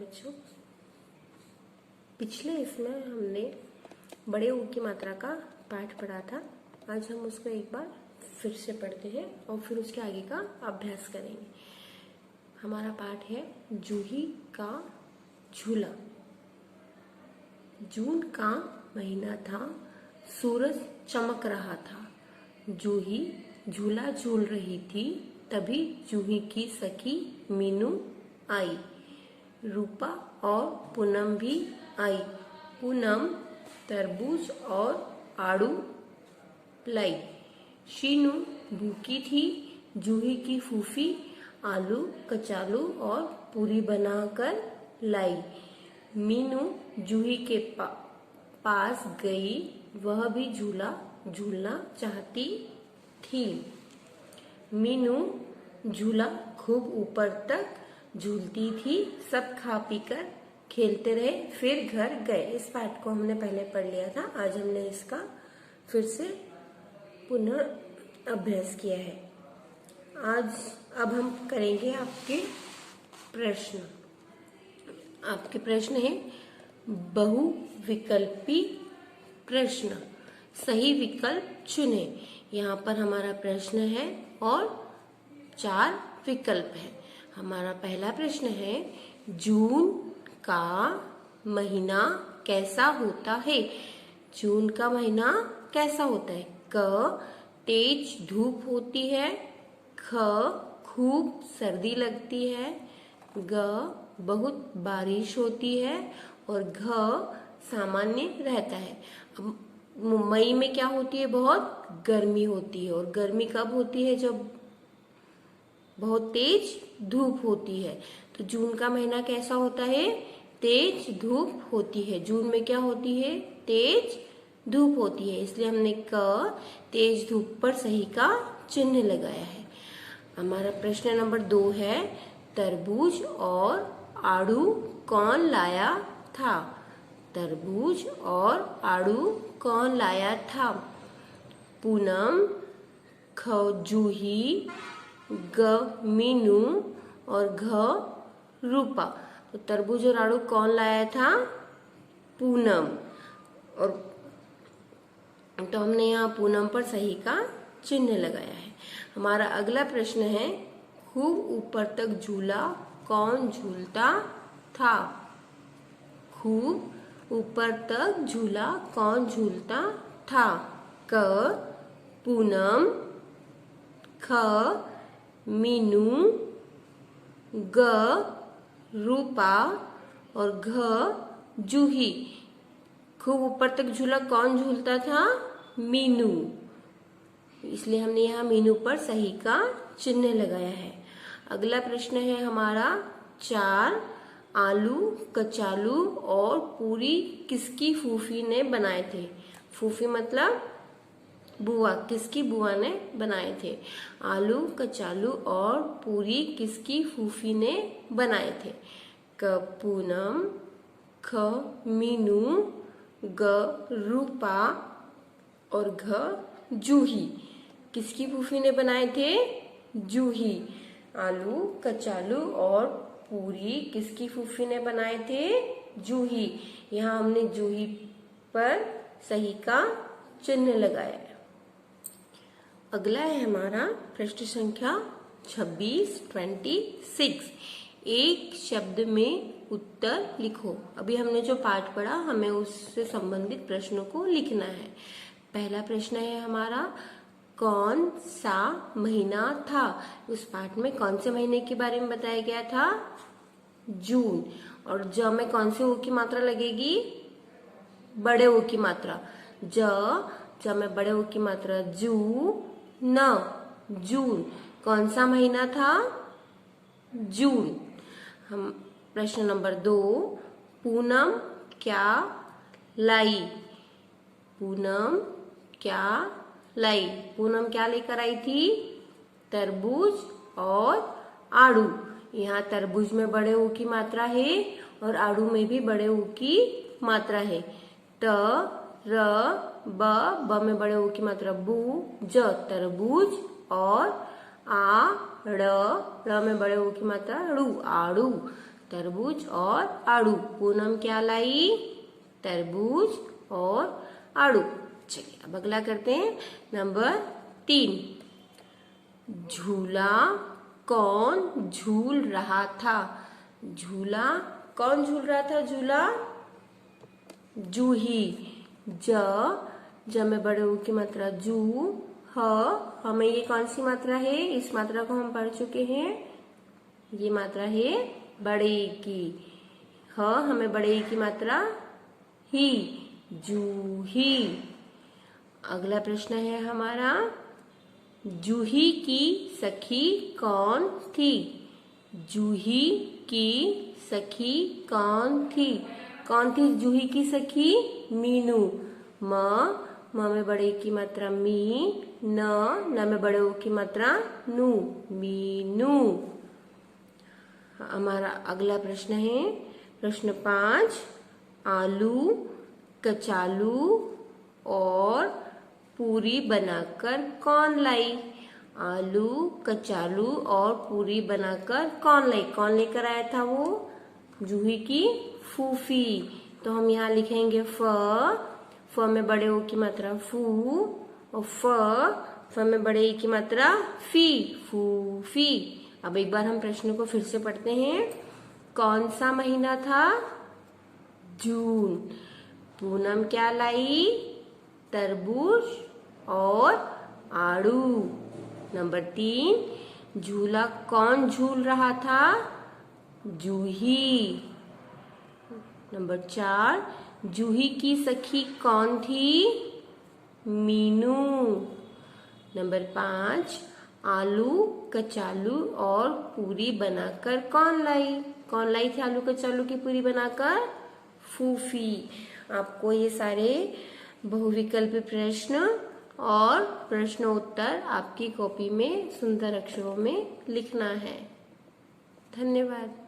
बच्चों, पिछले इसमें हमने बड़े ऊ की मात्रा का पाठ पढ़ा था। आज हम उसको एक बार फिर से पढ़ते हैं और फिर उसके आगे का अभ्यास करेंगे। हमारा पाठ है जूही का झूला। जून का महीना था, सूरज चमक रहा था। जूही झूला झूल रही थी, तभी जूही की सखी मीनू आई। रूपा और पूनम भी आई। पूनम तरबूज और आड़ू लाई। शीनू भूखी थी। जूही की फूफी आलू कचालू और पूरी बनाकर लाई। मीनू जूही के पास गई, वह भी झूला झूलना चाहती थी। मीनू झूला खूब ऊपर तक झूलती थी। सब खा पीकर खेलते रहे, फिर घर गए। इस पाठ को हमने पहले पढ़ लिया था। आज हमने इसका फिर से पुनः अभ्यास किया है। अब हम करेंगे आपके प्रश्न। आपके प्रश्न है बहुविकल्पी प्रश्न। सही विकल्प चुने। यहाँ पर हमारा प्रश्न है और 4 विकल्प है। हमारा पहला प्रश्न है, जून का महीना कैसा होता है? जून का महीना कैसा होता है? क, तेज धूप होती है। ख, खूब सर्दी लगती है। ग, बहुत बारिश होती है। और घ, सामान्य रहता है। मई में क्या होती है? बहुत गर्मी होती है। और गर्मी कब होती है? जब बहुत तेज धूप होती है। तो जून का महीना कैसा होता है? तेज धूप होती है। जून में क्या होती है? तेज धूप होती है। इसलिए हमने क, तेज धूप पर सही का चिन्ह लगाया है। हमारा प्रश्न नंबर 2 है, तरबूज और आड़ू कौन लाया था? तरबूज और आड़ू कौन लाया था? पूनम, ख जूही, ग मीनू और घ रूपा। तो तरबूज और आड़ू कौन लाया था? पूनम। और तो हमने यहाँ पूनम पर सही का चिन्ह लगाया है। हमारा अगला प्रश्न है, खूब ऊपर तक झूला कौन झूलता था? खूब ऊपर तक झूला कौन झूलता था? क पूनम, ख मीनू, ग रूपा और घ जूही। खूब ऊपर तक झूला कौन झूलता था? मीनू। इसलिए हमने यहाँ मीनू पर सही का चिन्ह लगाया है। अगला प्रश्न है हमारा 4, आलू कचालू और पूरी किसकी फूफी ने बनाए थे? फूफी मतलब बुआ। किसकी बुआ ने बनाए थे? आलू कचालू और पूरी किसकी फूफी ने बनाए थे? क पूनम, ख मीनू, ग रूपा और घ जूही। किसकी फूफी ने बनाए थे? जूही। आलू कचालू और पूरी किसकी फूफी ने बनाए थे? जूही। यहाँ हमने जूही पर सही का चिन्ह लगाया है। अगला है हमारा प्रश्न संख्या 26। एक शब्द में उत्तर लिखो। अभी हमने जो पाठ पढ़ा, हमें उससे संबंधित प्रश्नों को लिखना है। पहला प्रश्न है हमारा, कौन सा महीना था? उस पाठ में कौन से महीने के बारे में बताया गया था? जून। और ज में कौन से ऊ की मात्रा लगेगी? बड़े ऊ की मात्रा। ज में बड़े ऊ की मात्रा। न जून। कौन सा महीना था? जून। हम प्रश्न नंबर 2, पूनम क्या लाई? पूनम क्या लाई? पूनम क्या लेकर आई थी? तरबूज और आड़ू। यहाँ तरबूज में बड़े ऊ की मात्रा है और आड़ू में भी बड़े ऊ की मात्रा है। त र ब में बड़े ऊ की मात्रा बू, ज तरबूज और आ ड़ में बड़े ऊ की मात्रा ड़ू आड़ू। तरबूज और आड़ू। पूनम क्या लाई? तरबूज और आड़ू। चलिए अब अगला करते हैं। नंबर 3, झूला कौन झूल रहा था? झूला कौन झूल रहा था? झूला जूही। ज में बड़े ऊ की मात्रा जू। हमें ये कौन सी मात्रा है? इस मात्रा को हम पढ़ चुके हैं। ये मात्रा है बड़े ई की। हमें बड़े ई की मात्रा ही। जूही। अगला प्रश्न है हमारा, जूही की सखी कौन थी? जूही की सखी कौन थी? कौन थी जूही की सखी? मीनू। म में बड़े की मात्रा मी। न में बड़े ओ की मात्रा नू। मीनू। हमारा अगला प्रश्न है प्रश्न 5, आलू कचालू और पूरी बनाकर कौन लाई? आलू कचालू और पूरी बनाकर कौन लाई? कौन लेकर आया था? वो जूही की फूफी। तो हम यहाँ लिखेंगे फ में बड़े ओ की मात्रा फू और फ में बड़े ई की मात्रा फी। फूफी। अब एक बार हम प्रश्न को फिर से पढ़ते हैं। कौन सा महीना था? जून। पूनम क्या लाई? तरबूज और आड़ू। नंबर 3, झूला कौन झूल रहा था? जूही। नंबर 4, जूही की सखी कौन थी? मीनू। नंबर 5, आलू कचालू और पूरी बनाकर कौन लाई? कौन लाई थी आलू कचालू की पूरी बनाकर? फूफी। आपको ये सारे बहुविकल्पी प्रश्न और प्रश्न उत्तर आपकी कॉपी में सुंदर अक्षरों में लिखना है। धन्यवाद।